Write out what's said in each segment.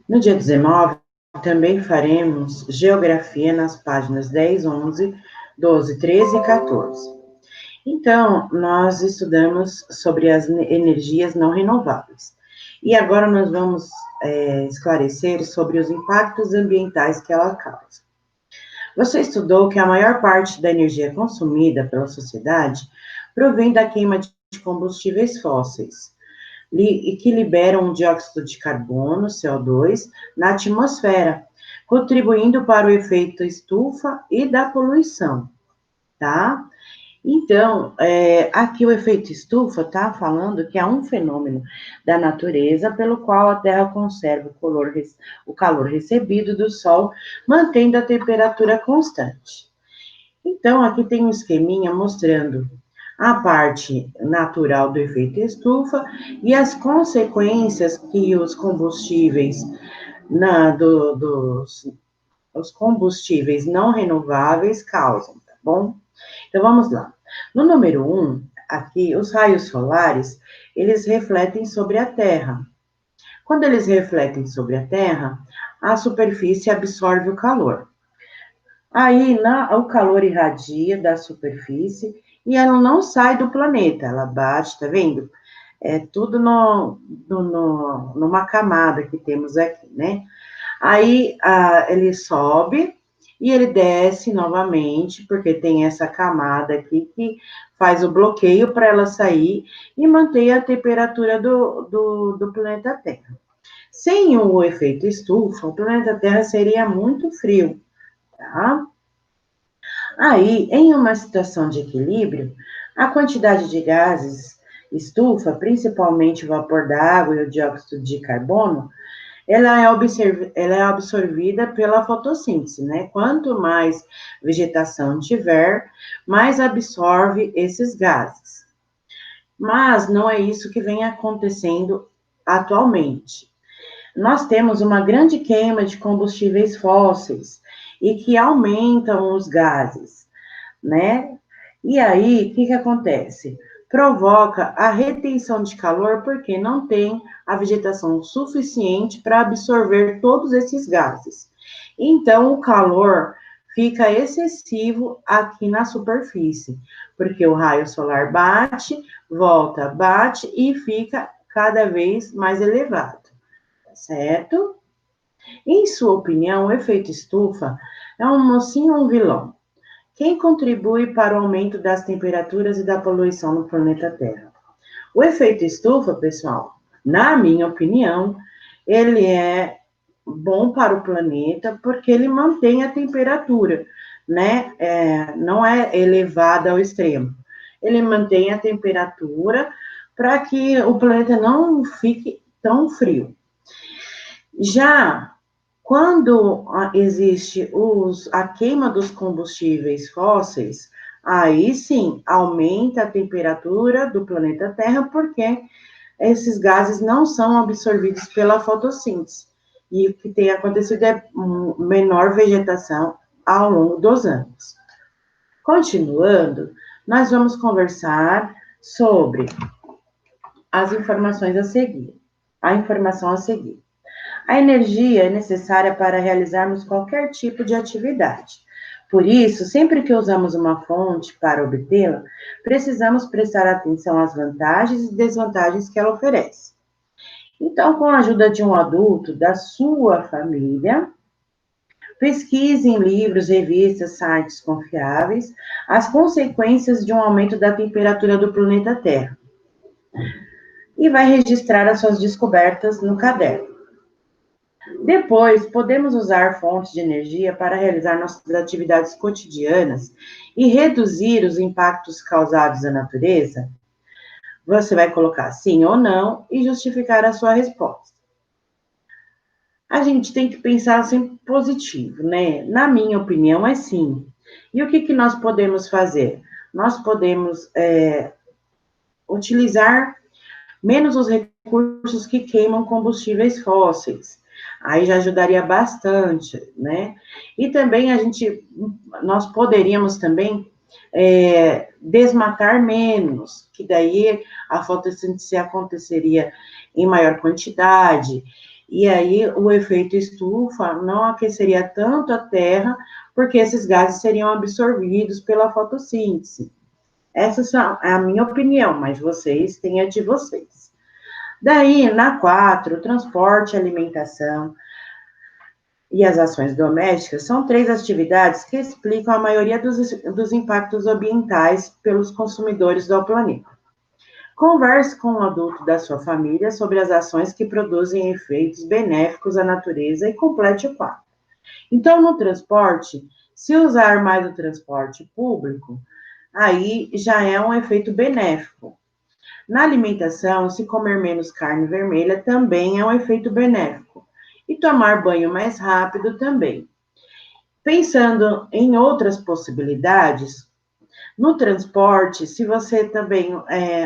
No dia 19, também faremos geografia nas páginas 10, 11, 12, 13 e 14. Então, nós estudamos sobre as energias não renováveis. E agora nós vamos esclarecer sobre os impactos ambientais que ela causa. Você estudou que a maior parte da energia consumida pela sociedade provém da queima de combustíveis fósseis, e que liberam dióxido de carbono, CO2, na atmosfera, contribuindo para o efeito estufa e da poluição, tá? Então, aqui o efeito estufa está falando que é um fenômeno da natureza pelo qual a Terra conserva o calor recebido do Sol, mantendo a temperatura constante. Então, aqui tem um esqueminha mostrando a parte natural do efeito estufa e as consequências que os combustíveis, os combustíveis não renováveis causam, tá bom? Então, vamos lá. No número 1, aqui, os raios solares, eles refletem sobre a Terra. Quando eles refletem sobre a Terra, a superfície absorve o calor. Aí, o calor irradia da superfície e ela não sai do planeta, ela bate, tá vendo? É tudo numa camada que temos aqui, né? Aí, ele sobe e ele desce novamente, porque tem essa camada aqui que faz o bloqueio para ela sair e manter a temperatura do planeta Terra. Sem o efeito estufa, o planeta Terra seria muito frio, tá? Aí, em uma situação de equilíbrio, a quantidade de gases estufa, principalmente o vapor d'água e o dióxido de carbono, ela é absorvida pela fotossíntese, né? Quanto mais vegetação tiver, mais absorve esses gases. Mas não é isso que vem acontecendo atualmente. Nós temos uma grande queima de combustíveis fósseis e que aumentam os gases, né? E aí, o que acontece? Provoca a retenção de calor porque não tem a vegetação suficiente para absorver todos esses gases. Então, o calor fica excessivo aqui na superfície, porque o raio solar bate, volta, bate e fica cada vez mais elevado, certo? Em sua opinião, o efeito estufa é um mocinho ou um vilão? Quem contribui para o aumento das temperaturas e da poluição no planeta Terra? O efeito estufa, pessoal, na minha opinião, ele é bom para o planeta porque ele mantém a temperatura, né? Não é elevada ao extremo. Ele mantém a temperatura para que o planeta não fique tão frio. Já quando existe a queima dos combustíveis fósseis, aí sim aumenta a temperatura do planeta Terra, porque esses gases não são absorvidos pela fotossíntese. E o que tem acontecido é menor vegetação ao longo dos anos. Continuando, nós vamos conversar sobre as informações a seguir. A informação a seguir. A energia é necessária para realizarmos qualquer tipo de atividade. Por isso, sempre que usamos uma fonte para obtê-la, precisamos prestar atenção às vantagens e desvantagens que ela oferece. Então, com a ajuda de um adulto da sua família, pesquise em livros, revistas, sites confiáveis as consequências de um aumento da temperatura do planeta Terra e vai registrar as suas descobertas no caderno. Depois, podemos usar fontes de energia para realizar nossas atividades cotidianas e reduzir os impactos causados à natureza? Você vai colocar sim ou não e justificar a sua resposta. A gente tem que pensar sempre positivo, né? Na minha opinião, é sim. E o que nós podemos fazer? Nós podemos utilizar menos os recursos que queimam combustíveis fósseis. Aí já ajudaria bastante, né? E também nós poderíamos também desmatar menos, que daí a fotossíntese aconteceria em maior quantidade, e aí o efeito estufa não aqueceria tanto a Terra, porque esses gases seriam absorvidos pela fotossíntese. Essa é a minha opinião, mas vocês têm a de vocês. Daí, na 4, transporte, alimentação e as ações domésticas são 3 atividades que explicam a maioria dos impactos ambientais pelos consumidores do planeta. Converse com um adulto da sua família sobre as ações que produzem efeitos benéficos à natureza e complete o quadro. Então, no transporte, se usar mais o transporte público, aí já é um efeito benéfico. Na alimentação, se comer menos carne vermelha também é um efeito benéfico. E tomar banho mais rápido também. Pensando em outras possibilidades, no transporte, se você também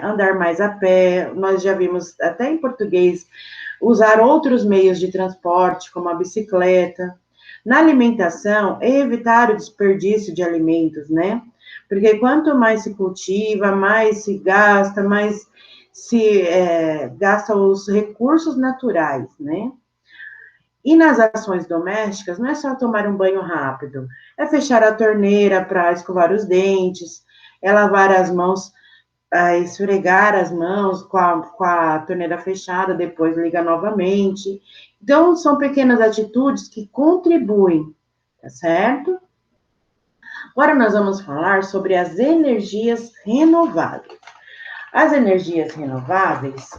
andar mais a pé, nós já vimos até em português, usar outros meios de transporte, como a bicicleta. Na alimentação, evitar o desperdício de alimentos, né? Porque quanto mais se cultiva, mais se gasta, mais se gasta os recursos naturais, né? E nas ações domésticas, não é só tomar um banho rápido, é fechar a torneira para escovar os dentes, é lavar as mãos, esfregar as mãos com a torneira fechada, depois liga novamente. Então, são pequenas atitudes que contribuem, tá certo? Agora nós vamos falar sobre as energias renováveis. As energias renováveis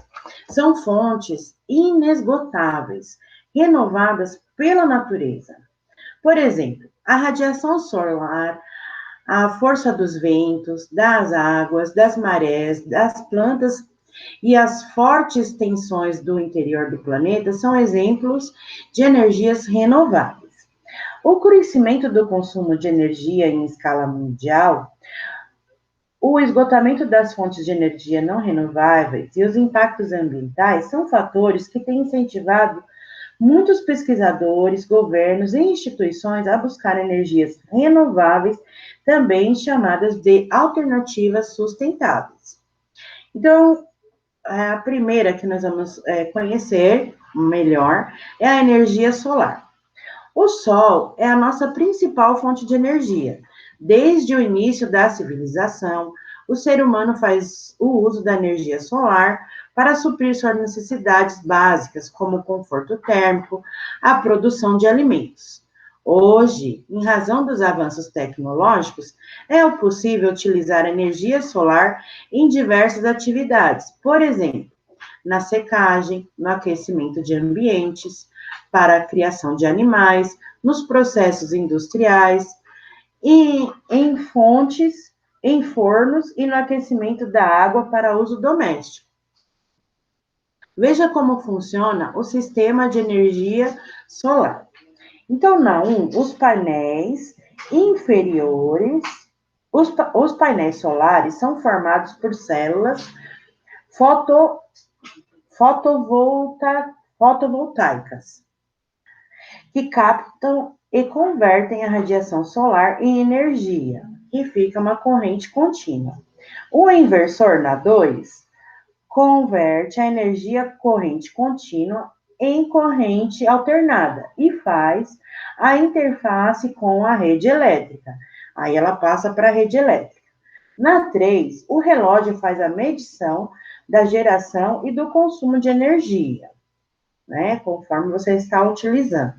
são fontes inesgotáveis, renovadas pela natureza. Por exemplo, a radiação solar, a força dos ventos, das águas, das marés, das plantas e as fortes tensões do interior do planeta são exemplos de energias renováveis. O crescimento do consumo de energia em escala mundial, o esgotamento das fontes de energia não renováveis e os impactos ambientais são fatores que têm incentivado muitos pesquisadores, governos e instituições a buscar energias renováveis, também chamadas de alternativas sustentáveis. Então, a primeira que nós vamos conhecer melhor é a energia solar. O Sol é a nossa principal fonte de energia. Desde o início da civilização, o ser humano faz o uso da energia solar para suprir suas necessidades básicas, como o conforto térmico, a produção de alimentos. Hoje, em razão dos avanços tecnológicos, é possível utilizar a energia solar em diversas atividades, por exemplo, na secagem, no aquecimento de ambientes, para a criação de animais, nos processos industriais, e em fontes, em fornos e no aquecimento da água para uso doméstico. Veja como funciona o sistema de energia solar. Então, na 1, os painéis inferiores, os painéis solares são formados por células fotovoltaicas, que captam e convertem a radiação solar em energia, e fica uma corrente contínua. O inversor na 2 converte a energia corrente contínua em corrente alternada e faz a interface com a rede elétrica. Aí ela passa para a rede elétrica. Na 3, o relógio faz a medição da geração e do consumo de energia, né, conforme você está utilizando.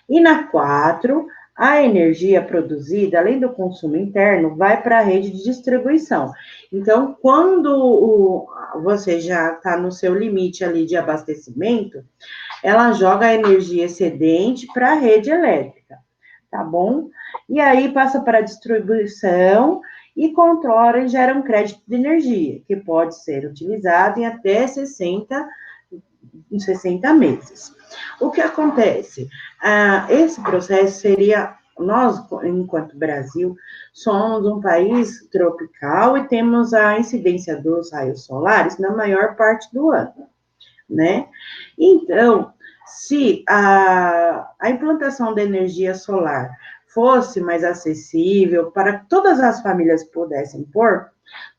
E na 4, a energia produzida, além do consumo interno, vai para a rede de distribuição. Então, quando você já está no seu limite ali de abastecimento, ela joga a energia excedente para a rede elétrica, tá bom? E aí passa para a distribuição e controla e gera um crédito de energia, que pode ser utilizado em até 60 meses. O que acontece? Esse processo seria, nós, enquanto Brasil, somos um país tropical e temos a incidência dos raios solares na maior parte do ano, né? Então, se a implantação da energia solar fosse mais acessível para que todas as famílias pudessem pôr,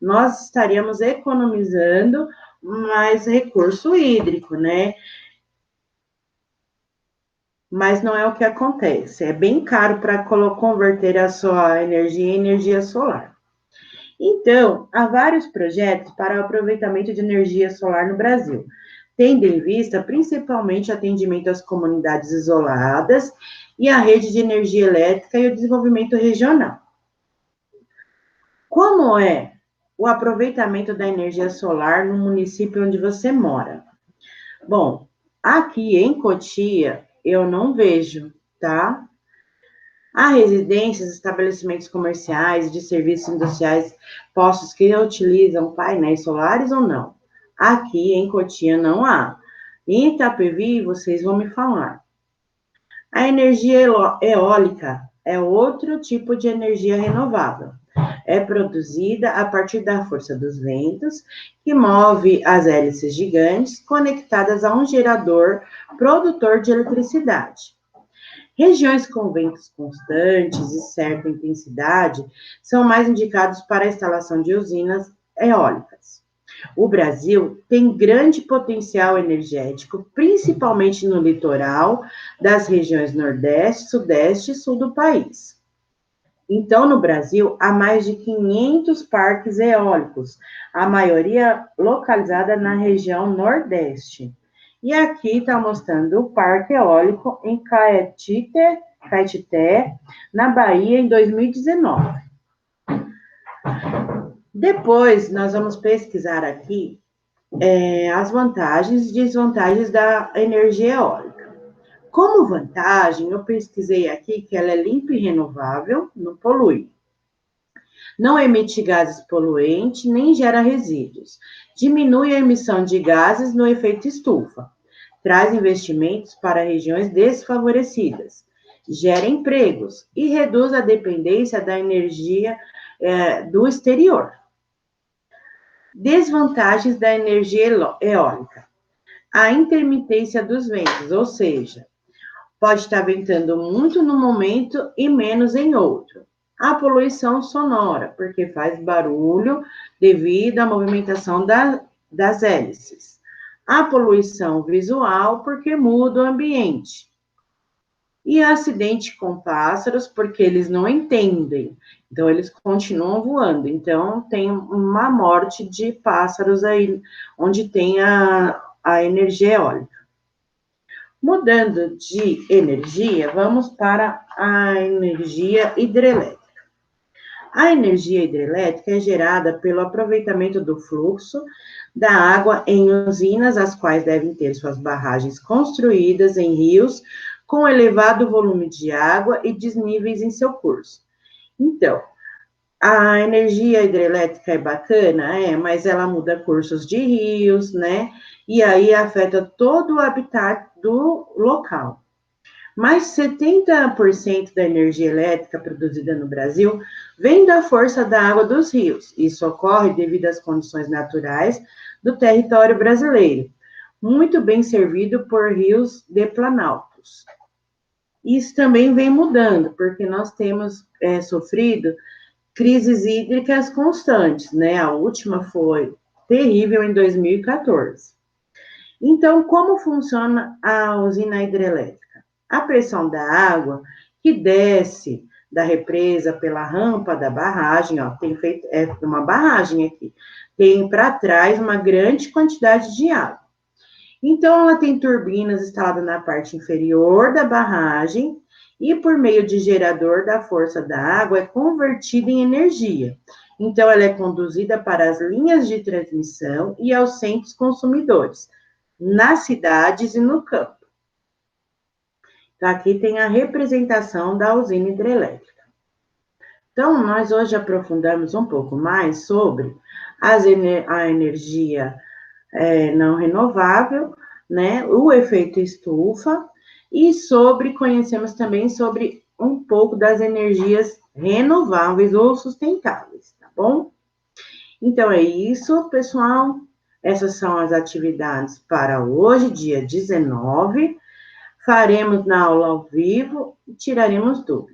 nós estaríamos economizando mais recurso hídrico, né? Mas não é o que acontece. É bem caro para converter a sua energia em energia solar. Então, há vários projetos para o aproveitamento de energia solar no Brasil, tendo em vista principalmente atendimento às comunidades isoladas e à rede de energia elétrica e o desenvolvimento regional. Como é o aproveitamento da energia solar no município onde você mora? Bom, aqui em Cotia eu não vejo, tá? Há residências, estabelecimentos comerciais, de serviços industriais, postos que utilizam painéis solares ou não? Aqui em Cotia não há. Em Itapevi, vocês vão me falar. A energia eólica é outro tipo de energia renovável. É produzida a partir da força dos ventos, que move as hélices gigantes conectadas a um gerador produtor de eletricidade. Regiões com ventos constantes e certa intensidade são mais indicados para a instalação de usinas eólicas. O Brasil tem grande potencial energético, principalmente no litoral das regiões Nordeste, Sudeste e Sul do país. Então, no Brasil, há mais de 500 parques eólicos, a maioria localizada na região Nordeste. E aqui está mostrando o parque eólico em Caetité, na Bahia, em 2019. Depois, nós vamos pesquisar aqui as vantagens e desvantagens da energia eólica. Como vantagem, eu pesquisei aqui que ela é limpa e renovável, não polui. Não emite gases poluentes, nem gera resíduos. Diminui a emissão de gases no efeito estufa. Traz investimentos para regiões desfavorecidas. Gera empregos e reduz a dependência da energia do exterior. Desvantagens da energia eólica. A intermitência dos ventos, ou seja, pode estar ventando muito num momento e menos em outro. A poluição sonora, porque faz barulho devido à movimentação das hélices. A poluição visual, porque muda o ambiente. E acidente com pássaros, porque eles não entendem. Então, eles continuam voando. Então, tem uma morte de pássaros aí, onde tem a energia eólica. Mudando de energia, vamos para a energia hidrelétrica. A energia hidrelétrica é gerada pelo aproveitamento do fluxo da água em usinas, as quais devem ter suas barragens construídas em rios com elevado volume de água e desníveis em seu curso. Então, a energia hidrelétrica é bacana, mas ela muda cursos de rios, né? E aí afeta todo o habitat do local. Mais 70% da energia elétrica produzida no Brasil vem da força da água dos rios. Isso ocorre devido às condições naturais do território brasileiro, muito bem servido por rios de planaltos. Isso também vem mudando, porque nós temos sofrido crises hídricas constantes, né? A última foi terrível em 2014. Então, como funciona a usina hidrelétrica? A pressão da água que desce da represa pela rampa da barragem, ó, tem feito uma barragem aqui, tem para trás uma grande quantidade de água. Então, ela tem turbinas instaladas na parte inferior da barragem e, por meio de gerador da força da água, é convertida em energia. Então, ela é conduzida para as linhas de transmissão e aos centros consumidores, nas cidades e no campo. Então, aqui tem a representação da usina hidrelétrica. Então, nós hoje aprofundamos um pouco mais sobre a energia não renovável, né, o efeito estufa, e conhecemos também sobre um pouco das energias renováveis ou sustentáveis, tá bom? Então, é isso, pessoal. Essas são as atividades para hoje, dia 19. Faremos na aula ao vivo e tiraremos dúvidas.